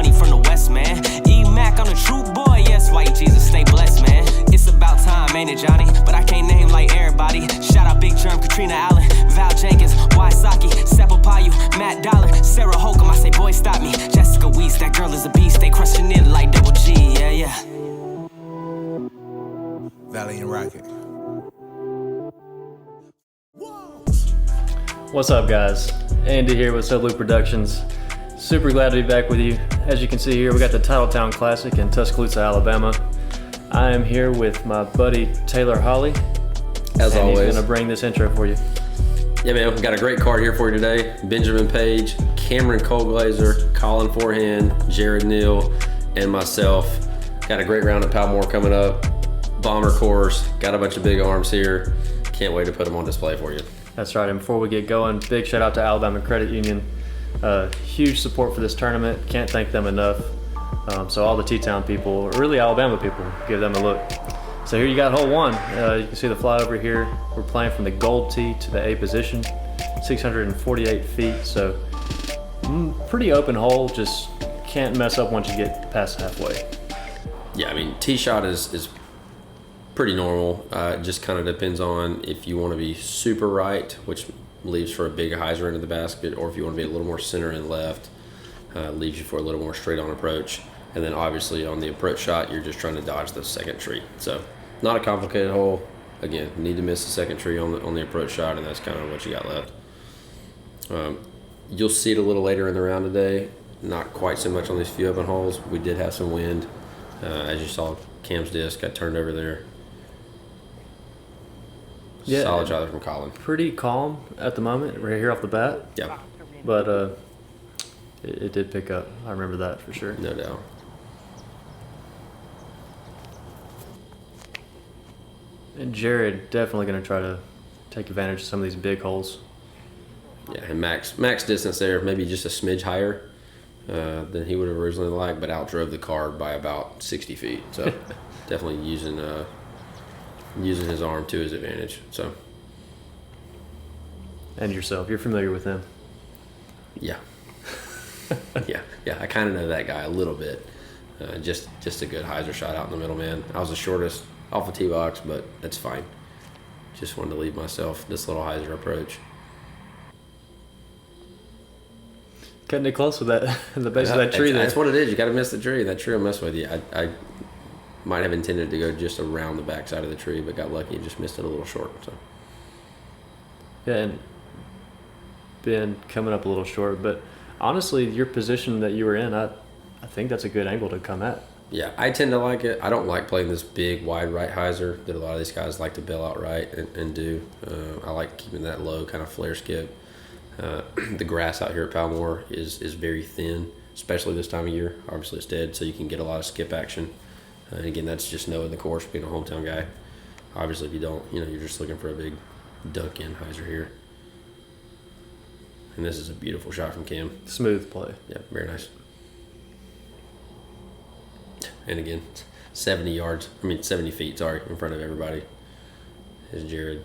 money from the West, man. E-Mac, I'm the true boy, yes, white Jesus, stay blessed, man. It's about time, ain't it, Johnny? But I can't name like everybody. Shout out Big Germ, Katrina Allen, Val Jenkins, Wysocki, Sepopayu, Matt Dollar, Sarah Holcomb. I say, boy, stop me. Jessica Weiss, that girl is a beast. They crushing it like Double G, yeah, yeah. Vally and Rocket. What's up, guys? Andy here with Soblue Productions. Super glad to be back with you. As you can see here, we got the Titletown Classic in Tuscaloosa, Alabama. I am here with my buddy Tailor Holley. As always. He's gonna bring this intro for you. Yeah, man, we've got a great card here for you today. Benjamin Page, Cameron Colglazier, Colin Forehand, Jared Neal, and myself. Got a great round at Palmore coming up. Bomber course, got a bunch of big arms here. Can't wait to put them on display for you. That's right, and before we get going, big shout out to Alabama Credit Union. Huge support for this tournament, can't thank them enough. So all the T-Town people, or really Alabama people, give them a look. So here you got hole one. You can see the flyover here. We're playing from the gold tee to the A position, 648 feet, so pretty open hole, just can't mess up once you get past halfway. Yeah, I mean, tee shot is pretty normal. It just kind of depends on if you want to be super right, which leaves for a big hyzer into the basket, or if you want to be a little more center and left, leaves you for a little more straight on approach. And then obviously on the approach shot, you're just trying to dodge the second tree. So not a complicated hole. Again, need to miss the second tree on the approach shot, and that's kind of what you got left. You'll see it a little later in the round today. Not quite so much on these few open holes. We did have some wind. As you saw, Cam's disc got turned over there. Yeah, solid shot there from Colin. Pretty calm at the moment, right here off the bat. Yeah. But it did pick up. I remember that for sure. No doubt. And Jared definitely going to try to take advantage of some of these big holes. Yeah, and max distance there, maybe just a smidge higher than he would have originally liked, but outdrove the card by about 60 feet. So definitely using his arm to his advantage. So. And yourself, you're familiar with him. Yeah. yeah. I kind of know that guy a little bit. Just a good hyzer shot out in the middle, man. I was the shortest off the tee box, but that's fine. Just wanted to leave myself this little hyzer approach. Cutting it close with that the base of that tree there. That's what it is. You got to miss the tree. That tree will mess with you. I might have intended to go just around the backside of the tree, but got lucky and just missed it a little short. So. Yeah, and been coming up a little short, but honestly, your position that you were in, I think that's a good angle to come at. Yeah, I tend to like it. I don't like playing this big, wide right hyzer that a lot of these guys like to bail out right and do. I like keeping that low kind of flare skip. The grass out here at Palmore is very thin, especially this time of year. Obviously, it's dead, so you can get a lot of skip action. And again, that's just knowing the course, being a hometown guy. Obviously, if you don't, you're just looking for a big duck in hyzer here. And this is a beautiful shot from Cam. Smooth play. Yeah, very nice. And again, 70 feet, in front of everybody is Jared.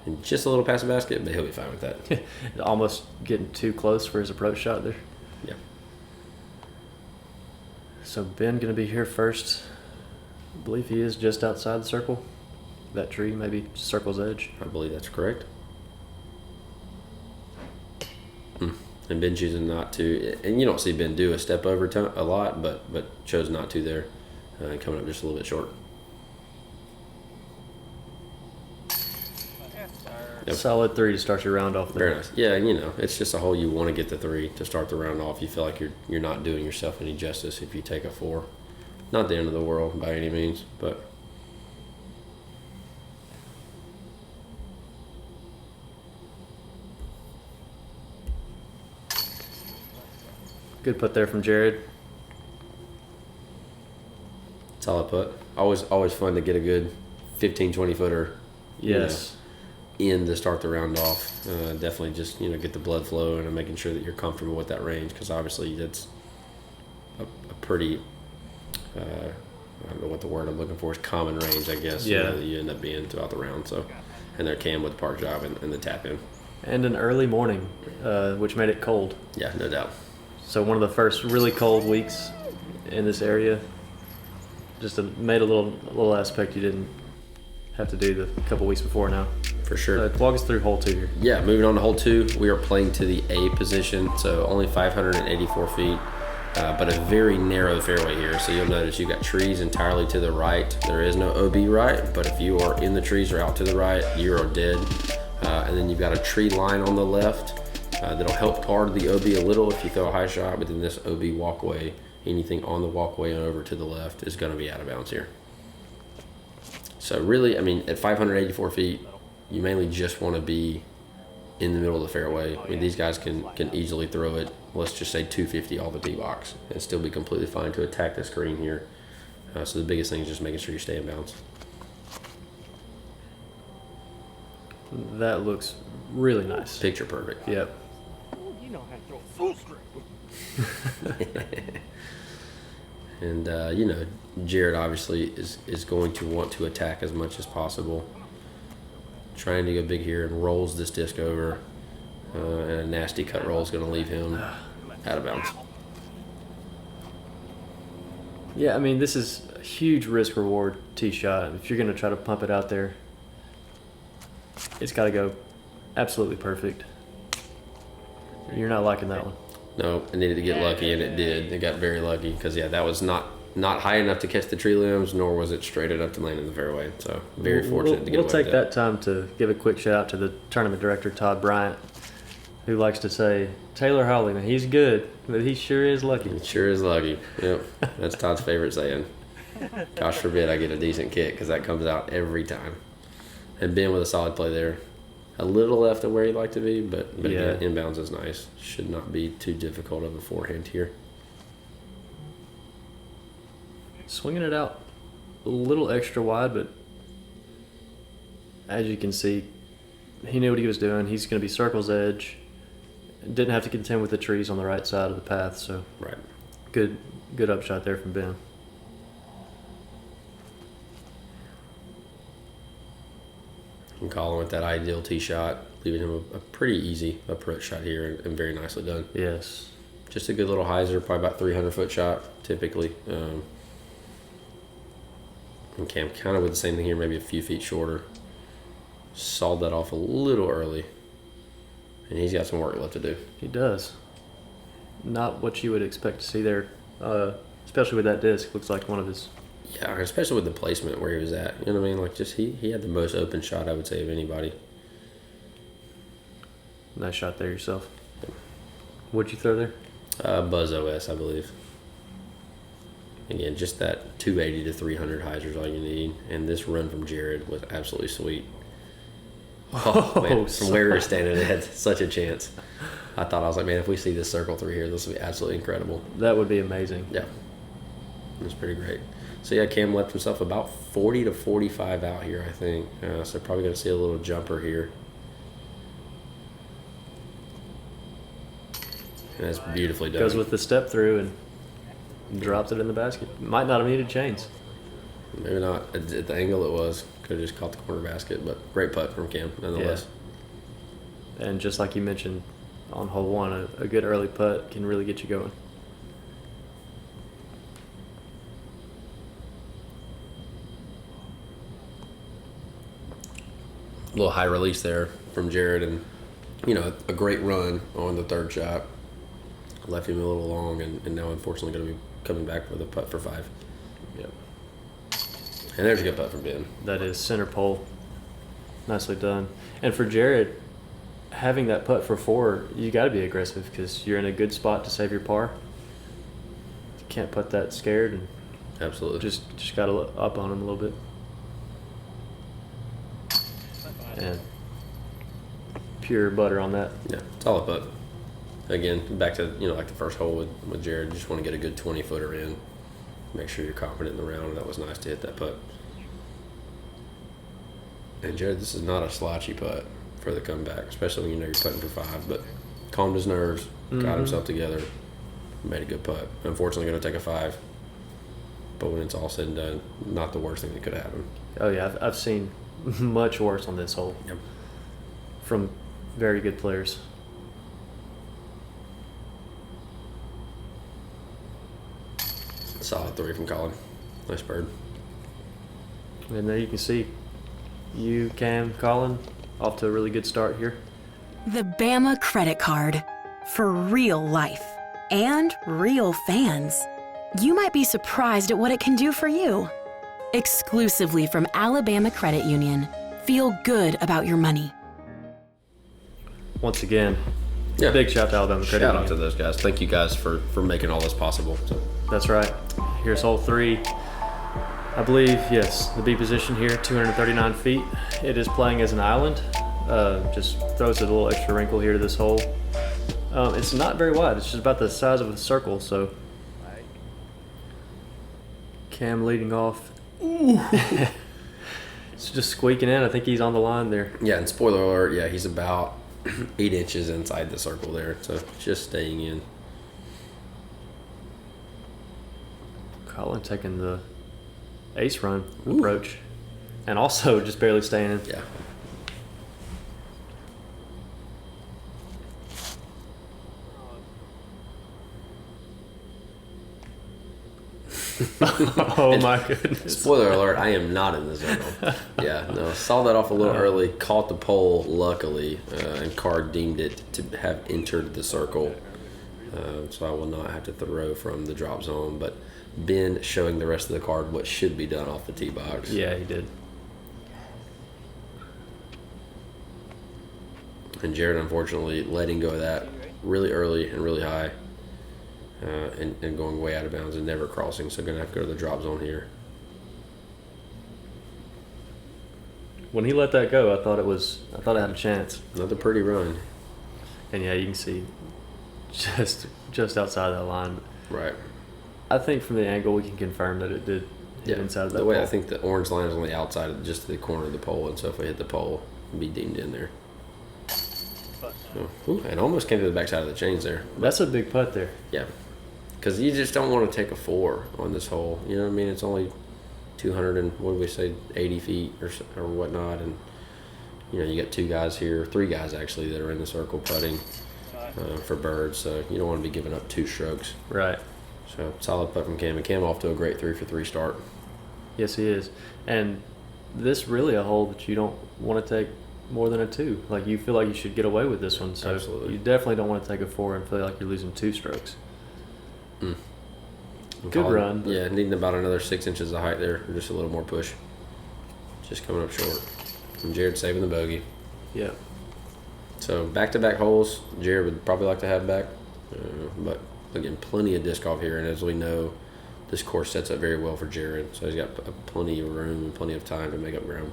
And just a little past the basket, but he'll be fine with that. Almost getting too close for his approach shot there. Yeah. So Ben going to be here first. I believe he is just outside the circle. That tree, maybe circle's edge. I believe that's correct. And Ben choosing not to, and you don't see Ben do a step over a lot, but chose not to there, coming up just a little bit short. Yep. Solid three to start your round off there. Very nice. Yeah, it's just a hole you want to get the three to start the round off. You feel like you're not doing yourself any justice if you take a four. Not the end of the world by any means, but. Good put there from Jared. Solid put. Always fun to get a good 15, 20 footer. Yes. In to start the round off. Definitely just, get the blood flow and making sure that you're comfortable with that range, because obviously that's a pretty, I don't know what the word I'm looking for is, common range, I guess. Yeah. That you end up being throughout the round. So, and there Cam with the park job and the tap in. And an early morning, which made it cold. Yeah, no doubt. So one of the first really cold weeks in this area. Just made a little aspect you didn't have to do the couple weeks before now. For sure. Walk us through hole 2 here. Yeah, moving on to hole 2, we are playing to the A position, so only 584 feet, but a very narrow fairway here. So you'll notice you've got trees entirely to the right. There is no OB right, but if you are in the trees or out to the right, you are dead. And then you've got a tree line on the left that'll help guard the OB a little if you throw a high shot, but then this OB walkway, anything on the walkway and over to the left is going to be out of bounds here. So really, I mean, at 584 feet, you mainly just want to be in the middle of the fairway. I mean, these guys can easily throw it, let's just say 250 off the tee box and still be completely fine to attack this green here. So the biggest thing is just making sure you stay in bounds. That looks really nice. Picture perfect. Yep. You know how to throw full straight. And, you know, Jared obviously is going to want to attack as much as possible. Trying to go big here and rolls this disc over. And a nasty cut roll is going to leave him out of bounds. Yeah, I mean, this is a huge risk reward tee shot. If you're going to try to pump it out there, it's got to go absolutely perfect. You're not liking that one. No, it needed to get lucky, and it did. It got very lucky because, yeah, that was not high enough to catch the tree limbs, nor was it straight enough to land in the fairway. So very fortunate to get away We'll take with that time to give a quick shout out to the tournament director, Todd Bryant, who likes to say, Tailor Holley, man, he's good, but he sure is lucky. It sure is lucky. Yep, that's Todd's favorite saying. Gosh forbid I get a decent kick because that comes out every time. And Ben with a solid play there. A little left of where he'd like to be, but Yeah. again, inbounds is nice. Should not be too difficult of a forehand here. Swinging it out a little extra wide, but as you can see, he knew what he was doing. He's going to be circle's edge. Didn't have to contend with the trees on the right side of the path, so Right. good upshot there from Ben. And Colin with that ideal tee shot, leaving him a pretty easy approach shot here and very nicely done. Yes. Just a good little hyzer, probably about 300-foot shot typically. And Cam kind of with the same thing here, maybe a few feet shorter. Sawed that off a little early. And he's got some work left to do. He does. Not what you would expect to see there, especially with that disc. Looks like one of his. Yeah, especially with the placement where he was at. You know what I mean? Like, just he had the most open shot, I would say, of anybody. Nice shot there yourself. What'd you throw there? Buzz OS, I believe. Again, just that 280 to 300 hyzer is all you need. And this run from Jared was absolutely sweet. Oh, man, from where we were standing, it had such a chance. I was like, man, if we see this circle through here, this will be absolutely incredible. That would be amazing. Yeah, it was pretty great. So yeah, Cam left himself about 40 to 45 out here, I think. So probably going to see a little jumper here. And that's beautifully done. Goes with the step through and drops it in the basket. Might not have needed chains. Maybe not at the angle it was. Could have just caught the corner basket, but great putt from Cam nonetheless. Yeah. And just like you mentioned on hole 1, a good early putt can really get you going. A little high release there from Jared, and you know, a great run on the third shot. Left him a little long, and now unfortunately going to be coming back with a putt for 5. Yep. And there's a good putt from Ben. That is center pole. Nicely done. And for Jared, having that putt for 4, you got to be aggressive because you're in a good spot to save your par. You can't putt that scared, and Absolutely. just got to up on him a little bit. And pure butter on that. Yeah, solid putt. Again, back to, you know, like the first hole with Jared, you just want to get a good 20-footer in. Make sure you're confident in the round, and that was nice to hit that putt. And Jared, this is not a slouchy putt for the comeback, especially when you know you're putting for 5, but calmed his nerves, got himself together, made a good putt. Unfortunately, going to take a 5, but when it's all said and done, not the worst thing that could happen. Oh, yeah, I've seen much worse on this hole Yep. from very good players. Solid 3 from Colin. Nice bird. And there you can see you, Cam, Colin, off to a really good start here. The Bama credit card for real life and real fans. You might be surprised at what it can do for you. Exclusively from Alabama Credit Union. Feel good about your money. Once again, Yeah. big shout out to Alabama Credit Shout Union. out to those guys. Thank you guys for making all this possible. So, That's right. Here's hole 3. I believe, yes, the B position here, 239 feet. It is playing as an island. Just throws a little extra wrinkle here to this hole. It's not very wide. It's just about the size of a circle, so. Cam leading off. Ooh. It's just squeaking in. I think he's on the line there. yeah, and spoiler alert, yeah, he's about 8 inches inside the circle there. So just staying in. Colin taking the ace run approach. And also just barely staying in. Yeah. Oh my goodness. Spoiler alert, I am not in the zone. Yeah, no, saw that off a little early, caught the pole luckily, and card deemed it to have entered the circle. So I will not have to throw from the drop zone, but Ben showing the rest of the card what should be done off the tee box. Yeah, he did. And Jared, unfortunately, letting go of that really early and really high, and going way out of bounds and never crossing. So gonna have to go to the drop zone here. When he let that go, I thought it had a chance. Another pretty run. And yeah, you can see just outside that line. Right. I think from the angle we can confirm that it did hit inside of that The way pole. I think the orange line is on the outside of just the corner of the pole, and so if we hit the pole, it'd be deemed in there. So, ooh, and almost came to the backside of the chains there. That's a big putt there. Yeah. Because you just don't want to take a 4 on this hole. You know what I mean? It's only 200 and, what do we say, 80 feet or whatnot. And, you know, you got 2 guys here, 3 guys actually, that are in the circle putting for birds. So you don't want to be giving up 2 strokes. Right. So solid putt from Cam. And Cam off to a great 3 for 3 start. Yes, he is. And this really a hole that you don't want to take more than a 2. Like, you feel like you should get away with this one. So Absolutely. you definitely don't want to take a 4 and feel like you're losing 2 strokes. And Good Colin, run. But Yeah, needing about another 6 inches of height there, or just a little more push. Just coming up short. And Jared saving the bogey. yeah. So back-to-back holes, Jared would probably like to have back. But again, plenty of disc off here. And as we know, this course sets up very well for Jared. So he's got plenty of room and plenty of time to make up ground.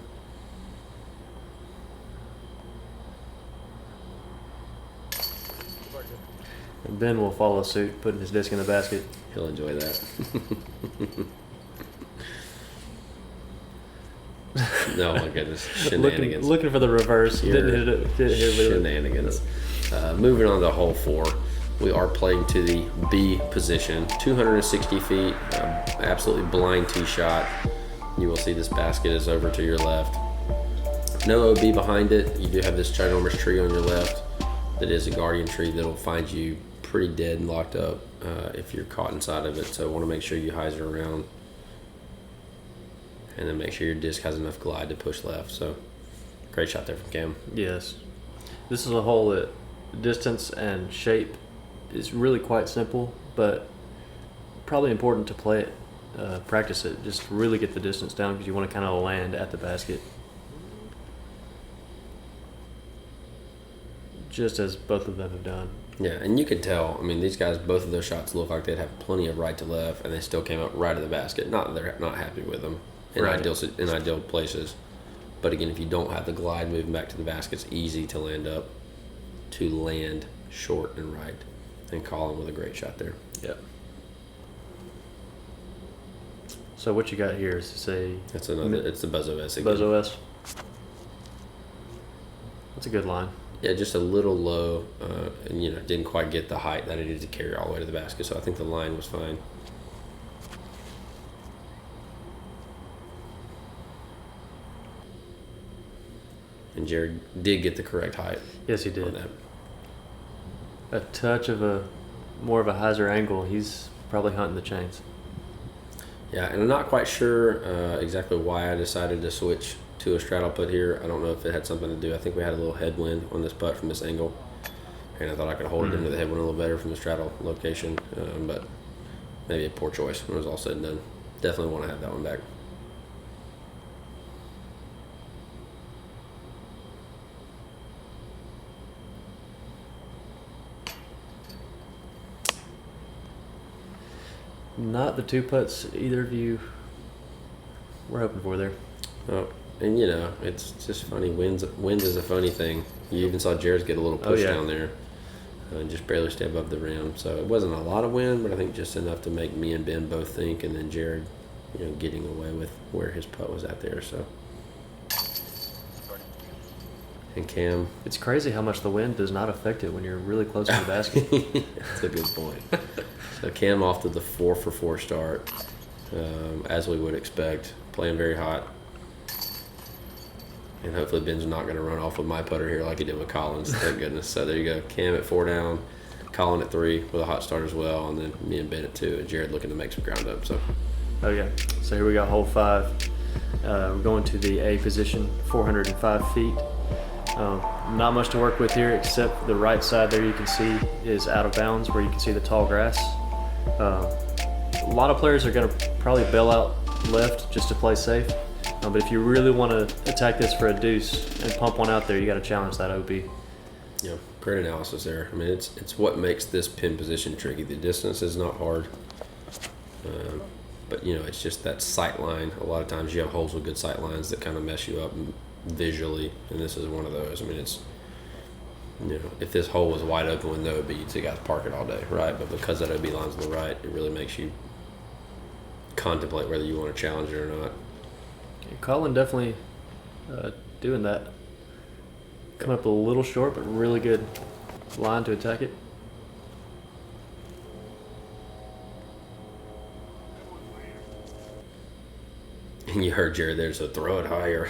And Ben will follow suit, putting his disc in the basket. He'll enjoy that. No, my goodness. Shenanigans. Looking for the reverse. Here. Didn't hit it. Didn't hit it. Shenanigans. Moving on to hole 4. We are playing to the B position, 260 feet, absolutely blind tee shot. You will see this basket is over to your left. No OB behind it. You do have this ginormous tree on your left that is a guardian tree that will find you pretty dead and locked up if you're caught inside of it. So I want to make sure you hyzer around and then make sure your disc has enough glide to push left. So great shot there from Cam. Yes. This is a hole that distance and shape is really quite simple, but probably important to play it, practice it, just really get the distance down because you want to kind of land at the basket. Just as both of them have done. Yeah, and you could tell, I mean, these guys, both of those shots look like they'd have plenty of right to left, and they still came up right of the basket. Not that they're not happy with them in, Right. ideal places. But again, if you don't have the glide moving back to the basket, it's easy to land short and right. And Colin with a great shot there. Yep. So what you got here is That's another, it's the Buzz OS again. Buzz OS. That's a good line. Yeah, just a little low, and didn't quite get the height that it needed to carry all the way to the basket. So I think the line was fine. And Jared did get the correct height Yes, he on did. that. A touch of more of a hyzer angle. He's probably hunting the chains. Yeah, and I'm not quite sure exactly why I decided to switch to a straddle putt here. I don't know if it had something to do. I think we had a little headwind on this putt from this angle, and I thought I could hold it into the headwind a little better from the straddle location, but maybe a poor choice when it was all said and done. Definitely want to have that one back. Not the 2 putts either of you were hoping for there. Oh, and you know, it's just funny. Wind is a funny thing. You even saw Jared's get a little push down there, and just barely stay above the rim. So it wasn't a lot of wind, but I think just enough to make me and Ben both think, and then Jared, you know, getting away with where his putt was at there. So, and Cam, It's crazy how much the wind does not affect it when you're really close to the basket. that's a good point. So Cam off to the 4 for 4 start, as we would expect, playing very hot. And hopefully Ben's not going to run off with my putter here like he did with Colin's. Thank goodness. So there you go. Cam at 4 down, Colin at 3 with a hot start as well, and then me and Ben at 2, and Jared looking to make some ground up. So Okay, so here we got hole 5. We're going to the A position, 405 feet. Not much to work with here except the right side there you can see is out of bounds where you can see the tall grass. A lot of players are going to probably bail out left just to play safe. But if you really want to attack this for a deuce and pump one out there, you got to challenge that OB. yeah, great analysis there. I mean, it's what makes this pin position tricky. The distance is not hard, but you know, it's just that sight line. A lot of times you have holes with good sight lines that kind of mess you up visually, and this is one of those. I mean, it's, you know, if this hole was wide open with no OB, you'd say, guys, park it all day, right? But because that OB line's on the right, it really makes you contemplate whether you want to challenge it or not. Colin definitely doing that. Coming up a little short, but really good line to attack it. And you heard Jared there, so throw it higher.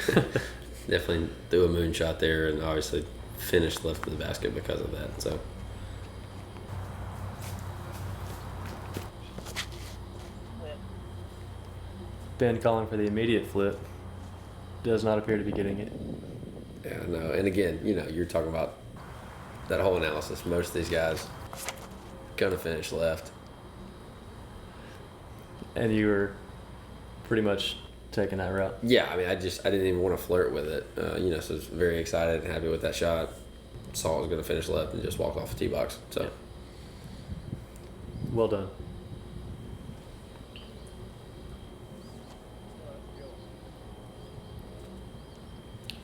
Definitely threw a moonshot there, and obviously finished left of the basket because of that. So Ben calling for the immediate flip. Does not appear to be getting it. yeah, no. And again, you know, you're talking about that whole analysis. Most of these guys gonna finish left. And you were pretty much taking that route. Yeah, I mean, I didn't even want to flirt with it. You know, so I was very excited and happy with that shot. Saw it was gonna finish left and just walked off the tee box. So Well done.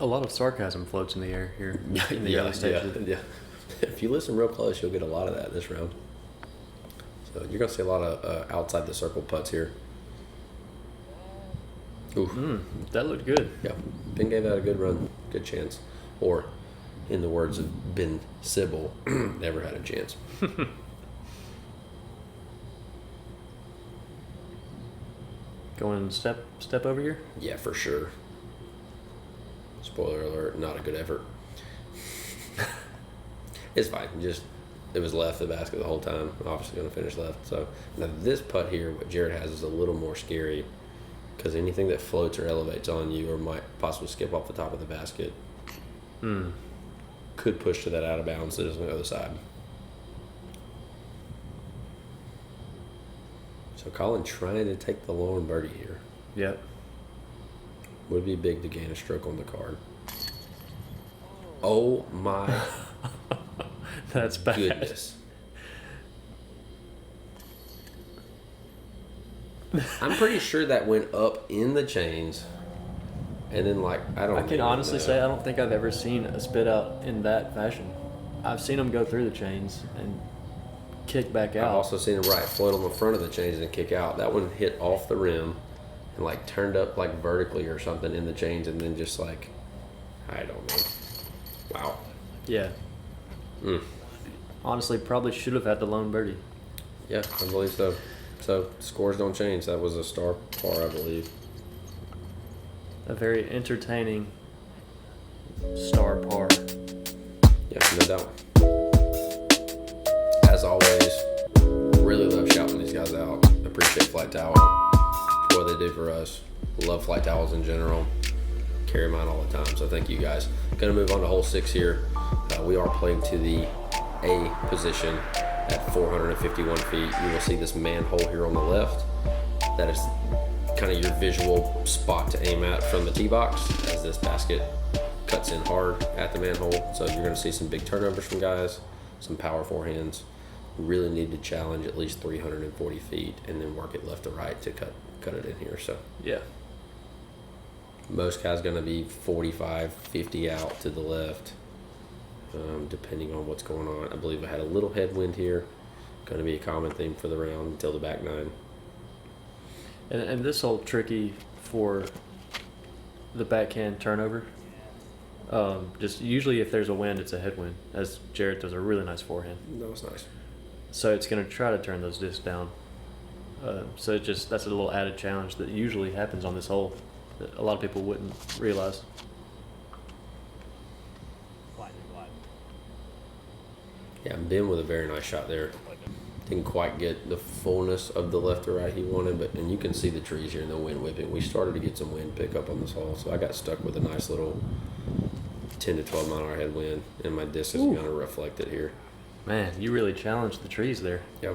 A lot of sarcasm floats in the air here in the early stages. yeah. If you listen real close, you'll get a lot of that this round. So you're gonna see a lot of outside the circle putts here. Ooh. That looked good. Yeah, Ben gave that a good run, good chance. Or, in the words of Ben Sybil, never had a chance. Going step over here. Yeah, for sure. Spoiler alert, not a good effort. It's fine. Just, it was left of the basket the whole time. Obviously going to finish left. So now this putt here, what Jared has is a little more scary because anything that floats or elevates on you or might possibly skip off the top of the basket could push to that out of bounds that is on the other side. So Colin trying to take the lone birdie here. Yep. Would be big to gain a stroke on the card. Oh my That's bad. goodness. I'm pretty sure that went up in the chains. And then, like, I can honestly say I don't think I've ever seen a spit out in that fashion. I've seen them go through the chains and kick back I've out. also seen him float on the front of the chains and kick out. That one hit off the rim and, like, turned up, like, vertically or something in the chains and then just, like, I don't know. Wow. Yeah. Honestly, probably should have had the lone birdie. Yeah, I believe so. So, scores don't change. That was a star par, I believe. A very entertaining star par. Yeah, no doubt. As always, really love shouting these guys out. Appreciate FlighTowel. big for us. Love flight towels in general. Carry mine all the time, so thank you guys. Gonna move on to hole 6 here. We are playing to the A position at 451 feet. You will see this manhole here on the left. That is kind of your visual spot to aim at from the tee box, as this basket cuts in hard at the manhole. So you're gonna see some big turnovers from guys, some power forehands. Really need to challenge at least 340 feet and then work it left to right to cut it in here. So Yeah. most guys going to be 45, 50 out to the left, depending on what's going on. I believe I had a little headwind here. Going to be a common theme for the round until the back 9. And this hole tricky for the backhand turnover. Just usually if there's a wind, it's a headwind, as Jared does a really nice forehand. That was nice. So it's going to try to turn those discs down. So that's a little added challenge that usually happens on this hole that a lot of people wouldn't realize. Yeah, Ben with a very nice shot there. Didn't quite get the fullness of the left to right he wanted, and you can see the trees here and the wind whipping. We started to get some wind pickup on this hole, so I got stuck with a nice little 10 to 12 mile an hour headwind, and my disc is going to reflect it here. Man, you really challenged the trees there. Yeah.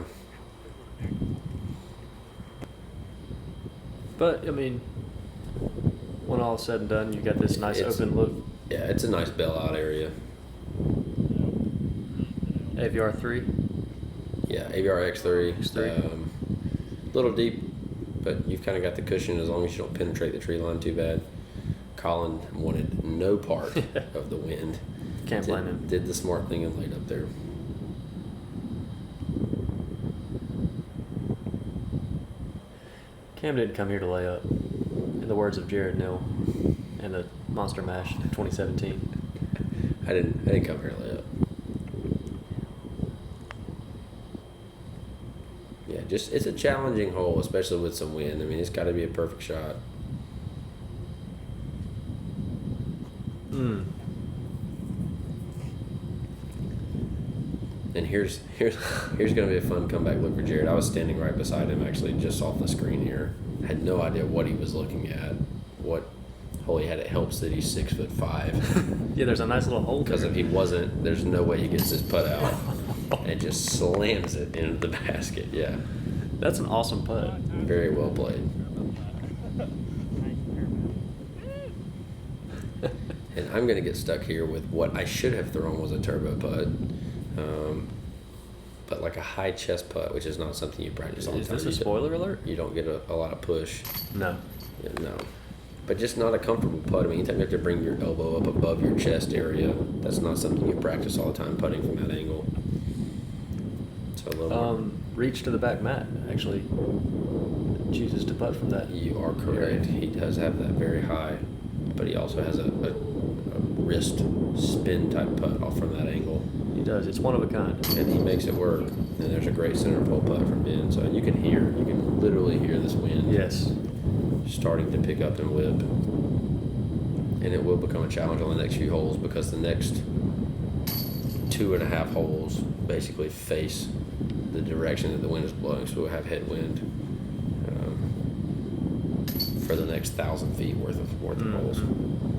But, I mean, when all is said and done, you got this nice open look. Yeah, it's a nice bailout area. AVR 3. Yeah, AVR X3. X3. Little deep, but you've kind of got the cushion as long as you don't penetrate the tree line too bad. Colin wanted no part of the wind. Can't blame him. Did the smart thing and laid up there. Cam didn't come here to lay up, in the words of Jared Neal in the Monster Mash 2017. I didn't come here to lay up. Yeah, it's a challenging hole, especially with some wind. I mean, it's got to be a perfect shot. And here's going to be a fun comeback look for Jared. I was standing right beside him, actually, just off the screen here. I had no idea what he was looking at. What hole he had. It helps that he's 6'5". Yeah, there's a nice little hole. Because if he wasn't, there's no way he gets this putt out. And it just slams it into the basket. Yeah. That's an awesome putt. Very well played. And I'm going to get stuck here with what I should have thrown was a turbo putt. But like a high chest putt, which is not something you practice all the time. Is this a spoiler alert? You don't get a lot of push. No. Yeah, no. But just not a comfortable putt. I mean, anytime you have to bring your elbow up above your chest area, that's not something you practice all the time, putting from that angle. So a little more. Reach to the back mat, actually. Chooses to putt from that. You are correct. He does have that very high, but he also has a wrist spin type putt off from that angle. He does. It's one of a kind. And he makes it work. And there's a great center pole putt from Ben. So you can literally hear this wind. Yes. Starting to pick up and whip. And it will become a challenge on the next few holes because the next 2.5 holes basically face the direction that the wind is blowing. So we'll have headwind for the next 1,000 feet worth of holes.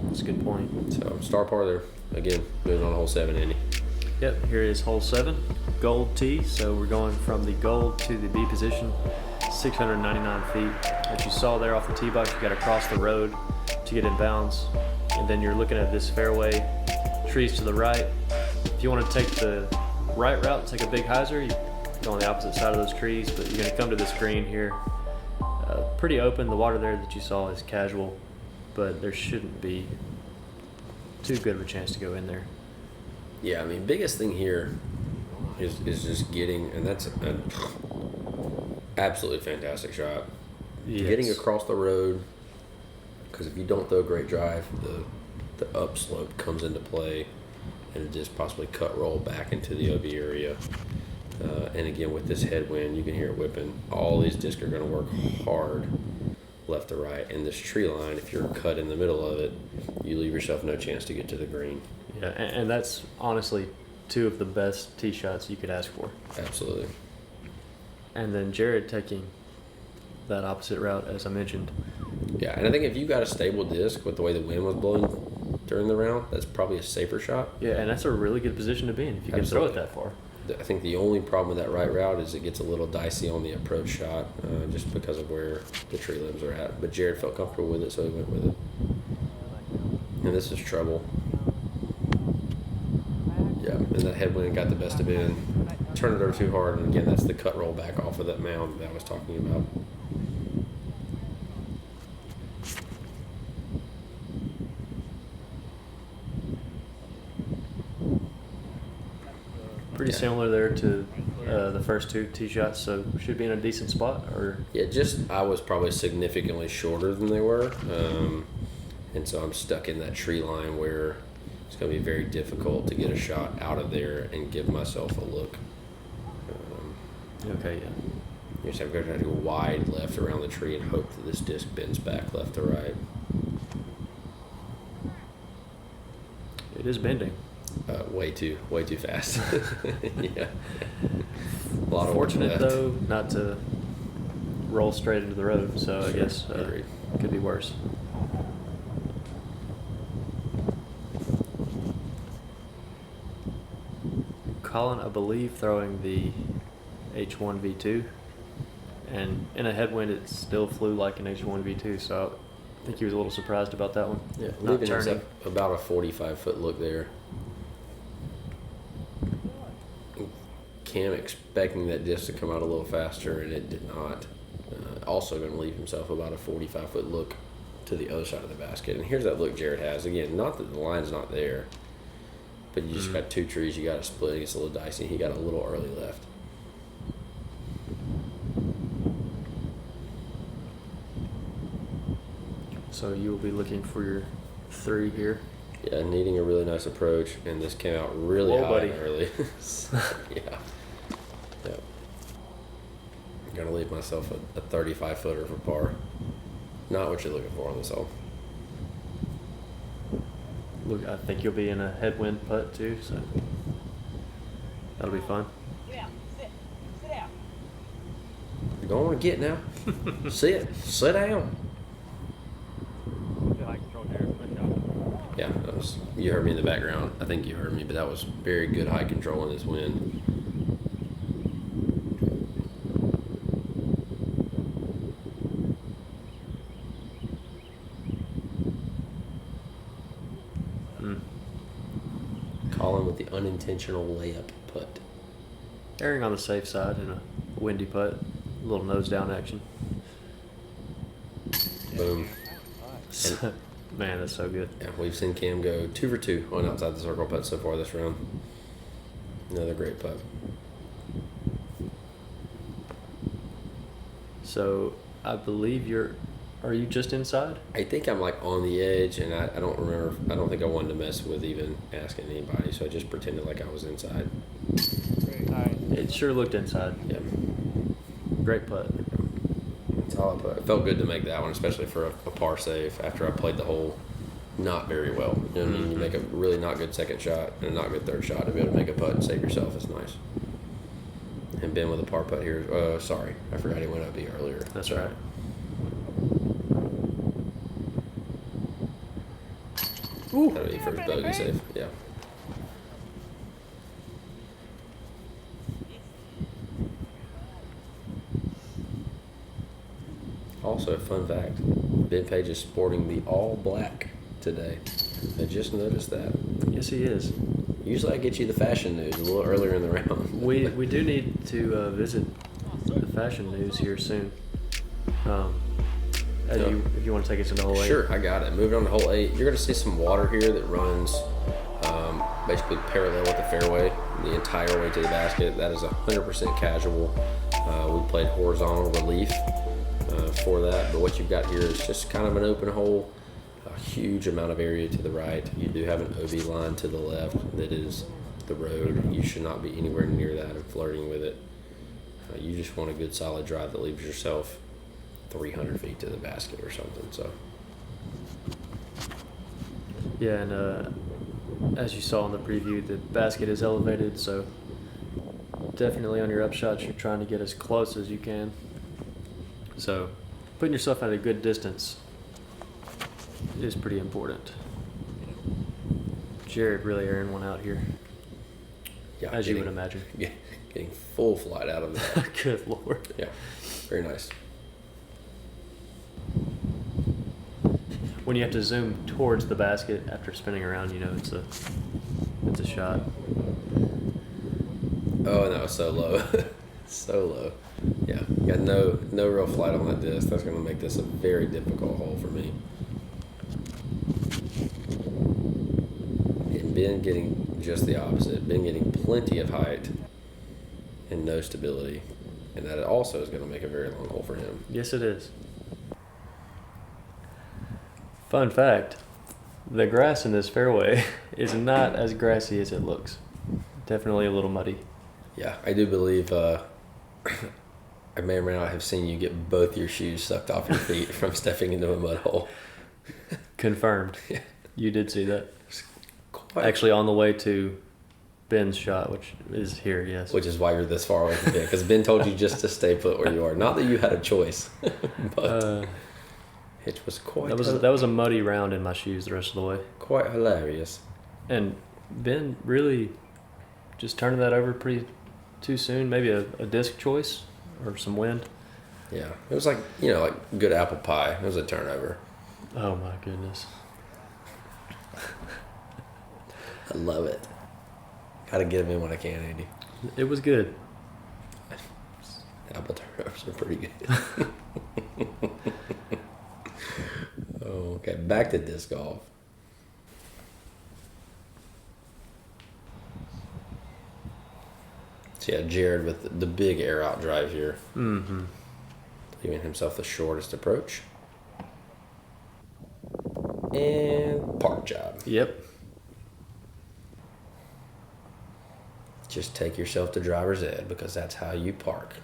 That's a good point. So star par there. Again, moving on to hole 7, Andy. Yep, here is hole 7, gold tee. So we're going from the gold to the B position, 699 feet. As you saw there off the tee box, you got to cross the road to get in bounds. And then you're looking at this fairway, trees to the right. If you want to take the right route, take a big hyzer, you go on the opposite side of those trees, but you're going to come to this green here. Pretty open. The water there that you saw is casual, but there shouldn't be too good of a chance to go in there. Yeah, I mean, biggest thing here is just getting, and that's an absolutely fantastic shot. Yes. Getting across the road, because if you don't throw a great drive, the upslope comes into play, and just possibly cut roll back into the OB area. And again, with this headwind, you can hear it whipping. All these discs are going to work hard left to right. And this tree line, if you're cut in the middle of it, you leave yourself no chance to get to the green. Yeah, and that's honestly 2 of the best tee shots you could ask for. Absolutely. And then Jared taking that opposite route as I mentioned. Yeah, and I think if you got a stable disc with the way the wind was blowing during the round, that's probably a safer shot. Yeah, and that's a really good position to be in if you can throw it that far. I think the only problem with that right route is it gets a little dicey on the approach shot, just because of where the tree limbs are at. But Jared felt comfortable with it, so he went with it. And this is trouble. Yeah, and that headwind got the best of it. Turned it over too hard, and again, that's the cut roll back off of that mound that I was talking about. Pretty similar there to the first two tee shots, so should be in a decent spot. Or Yeah, just I was probably significantly shorter than they were, and so I'm stuck in that tree line where it's going to be very difficult to get a shot out of there and give myself a look. okay, yeah. You just have to go wide left around the tree and hope that this disc bends back left to right. It is bending. Way too fast. Yeah. A lot of Fortunate work left. though not to roll straight into the road, so I Sure, guess agreed. could be worse. Colin, I believe, throwing the H1 V2, and in a headwind it still flew like an H1 V2, so I think he was a little surprised about that one. Yeah, Not leaving us turning. about a 45-foot look there. Cam expecting that disc to come out a little faster, and it did not. Also going to leave himself about a 45-foot look to the other side of the basket. And here's that look Jared has. Again, not that the line's not there, but you just got two trees. You got to split. It gets a little dicey. He got a little early left. So you will be looking for your 3 here. Yeah, needing a really nice approach, and this came out really Whoa, high buddy. and early. Yeah. Yep. I'm going to leave myself a 35-footer for par. Not what you're looking for on this hole. Look, I think you'll be in a headwind putt too, so that'll be fun. You're going to get now. Sit down. Feel like control here. Good job. Yeah, that was. You heard me in the background. I think you heard me, but that was very good high control in this wind. Colin with the unintentional layup putt. Erring on the safe side in a windy putt, a little nose down action. Boom. Man, that's so good. Yeah, we've seen Cam go 2 for 2 on outside the circle putt so far this round. Another great putt. So I believe are you just inside? I think I'm like on the edge, and I don't remember. I don't think I wanted to mess with even asking anybody, so I just pretended like I was inside. Very high. It sure looked inside. Yeah, Great putt. solid putt. It felt good to make that one, especially for a par save after I played the hole not very well. You know what I mean? You make a really not good second shot and a not good third shot to be able to make a putt and save yourself is nice. And Ben with a par putt here. Sorry, I forgot he went up earlier. That's right. That'll be first bogey save. Yeah. Also, a fun fact: Ben Page is sporting the all black today. I just noticed that. Yes, he is. Usually, I get you the fashion news a little earlier in the round. We do need to visit the fashion news here soon. If you want to take us into hole 8. Sure, I got it. Moving on to hole 8, you're going to see some water here that runs basically parallel with the fairway the entire way to the basket. That is 100% casual. We played horizontal relief for that, but what you've got here is just kind of an open hole, a huge amount of area to the right. You do have an OB line to the left that is the road. You should not be anywhere near that and flirting with it. You just want a good solid drive that leaves yourself 300 feet to the basket or something. So Yeah, and as you saw in the preview, the basket is elevated, so definitely on your upshots, you're trying to get as close as you can So putting yourself at a good distance is pretty important. Jared really airing one out here, Yeah, as you would imagine. Getting full flight out of that. Good Lord. Yeah, very nice. When you have to zoom towards the basket after spinning around, you know it's a shot. Oh no, so low. So low. Yeah, got no real flight on that disc. That's going to make this a very difficult hole for me. And Ben getting just the opposite. Ben getting plenty of height and no stability. And that also is going to make a very long hole for him. Yes, it is. Fun fact, the grass in this fairway is not as grassy as it looks. Definitely a little muddy. Yeah, I do believe I may or may not have seen you get both your shoes sucked off your feet from stepping into a mud hole. Confirmed. Yeah. You did see that. Quite. Actually, on the way to Ben's shot, which is here, yes. Which is why you're this far away from Ben, because Ben told you just to stay put where you are. Not that you had a choice, but it was quite. That was a muddy round in my shoes the rest of the way. Quite hilarious. And Ben really just turning that over pretty too soon. Maybe a disc choice or some wind. Yeah, it was like good apple pie. It was a turnover. Oh my goodness. I love it. Got to get them in when I can, Andy. It was good. Apple turnovers are pretty good. Okay, back to disc golf. So yeah, Jared with the big air out drive here. Mm-hmm. Giving himself the shortest approach. And park job. Yep. Just take yourself to driver's ed because that's how you park.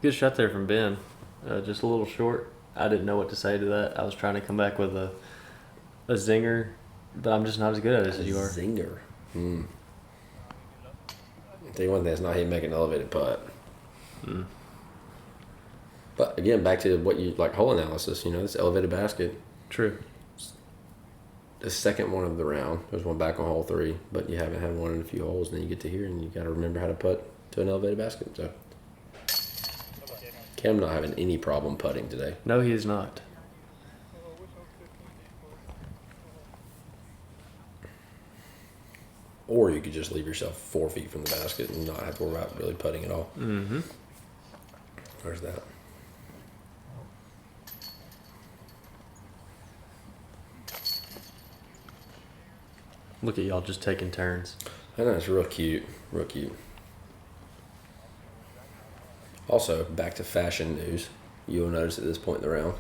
Good shot there from Ben. Just a little short. I didn't know what to say to that. I was trying to come back with a zinger, but I'm just not as good at it as you are. Zinger. I'll tell you one thing, it's not him making an elevated putt. But again, back to what you like hole analysis, this elevated basket. True. The second one of the round. There's one back on hole 3, but you haven't had one in a few holes, and then you get to here and you got to remember how to putt to an elevated basket. So Cam not having any problem putting today. No, he is not. Or you could just leave yourself 4 feet from the basket and not have to worry about really putting at all. Mm-hmm. There's that. Look at y'all just taking turns. I know, it's real cute. Real cute. Also, back to fashion news. You'll notice at this point in the round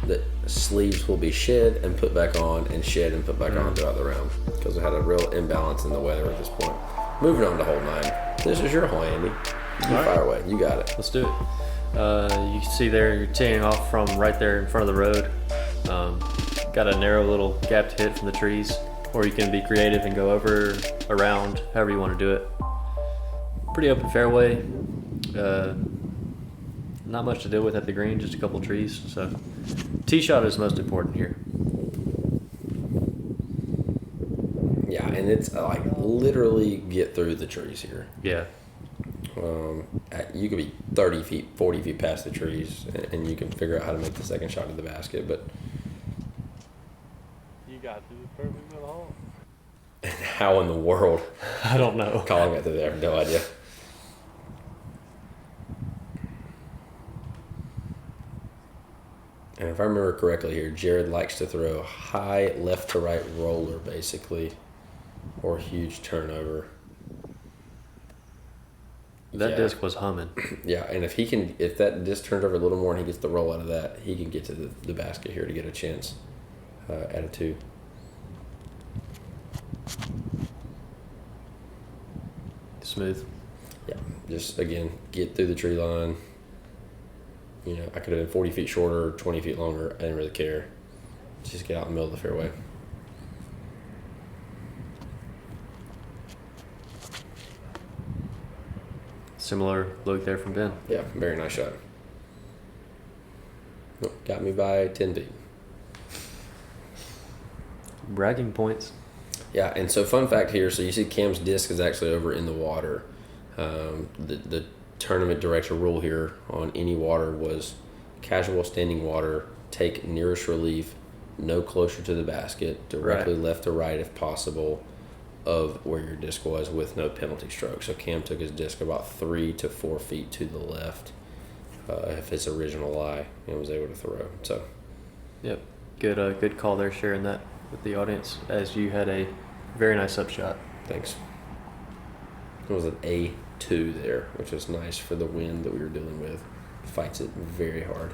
that sleeves will be shed and put back on and shed and put back on throughout the round because we had a real imbalance in the weather at this point. Moving on to hole 9. This is your hole, Andy. You fire away. You got it. Let's do it. You can see there, you're teeing off from right there in front of the road. Got a narrow little gap to hit from the trees, or you can be creative and go over, around, however you want to do it. Pretty open fairway. Not much to deal with at the green, just a couple trees. So, tee shot is most important here. Yeah, and it's like literally get through the trees here. Yeah. You could be 30 feet, 40 feet past the trees, and you can figure out how to make the second shot to the basket. But You got through the perfect middle hole. how in the world I don't know. Colin got through there? I have no idea. And if I remember correctly here, Jared likes to throw high left to right roller, basically, or huge turnover. That Yeah. disc was humming. Yeah, and if that disc turns over a little more and he gets the roll out of that, he can get to the basket here to get a chance at a 2. Smooth. Yeah, just again, get through the tree line. I could have been 40 feet shorter, 20 feet longer. I didn't really care. Just get out in the middle of the fairway. Similar look there from Ben. Yeah, very nice shot. Oh, got me by 10 feet. Bragging points. Yeah, and so fun fact here, so you see Cam's disc is actually over in the water. The tournament director rule here on any water was casual standing water, take nearest relief, no closer to the basket, directly left to right if possible of where your disc was with no penalty stroke. So Cam took his disc about 3 to 4 feet to the left of his original lie and was able to throw. So, Yep. Good call there, sharing that with the audience, as you had a very nice upshot. thanks. It was an A2 there, which was nice for the wind that we were dealing with. Fights it very hard.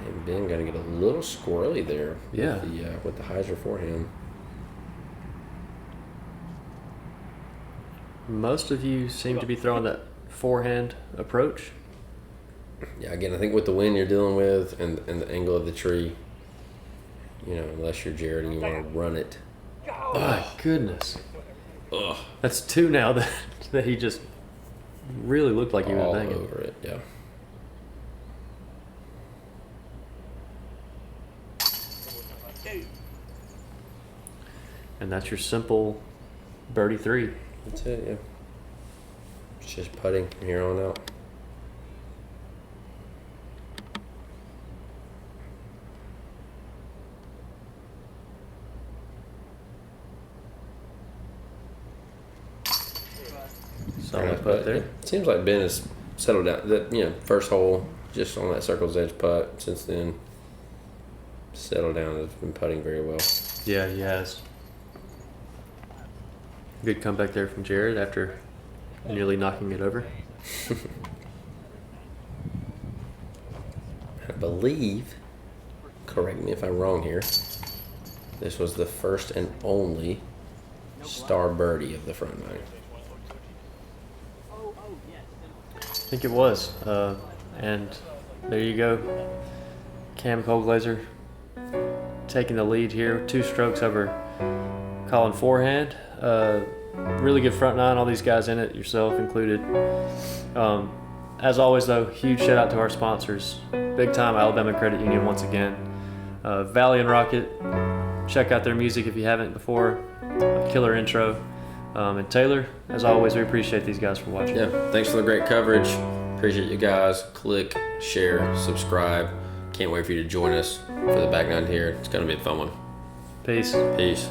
And Ben got to get a little squirrely there. Yeah. With the hyzer forehand. Most of you seem to be throwing that forehand approach. Yeah, again, I think with the wind you're dealing with and the angle of the tree, unless you're Jared and you want to run it. Oh, my goodness. Ugh. That's 2 now that he just really looked like he was All banging. over it, yeah. And that's your simple birdie 3. That's it, yeah. It's just putting from here on out. Solid putt there. It seems like Ben has settled down. That first hole, just on that circle's edge putt. Since then, settled down. Has been putting very well. Yeah, he has. Good comeback there from Jared after nearly knocking it over. I believe, correct me if I'm wrong here, this was the first and only star birdie of the front nine. I think it was. And there you go. Cam Colglazier taking the lead here. 2 strokes over Colin Forehand. Really good front nine. All these guys in it, yourself included. As always, though, huge shout out to our sponsors. Big time Alabama Credit Union once again. Vally and Rocket. Check out their music if you haven't before. Killer intro. And Taylor, as always, we appreciate these guys for watching. Yeah, thanks for the great coverage. Appreciate you guys. Click, share, subscribe. Can't wait for you to join us for the back nine here. It's going to be a fun one. Peace. Peace.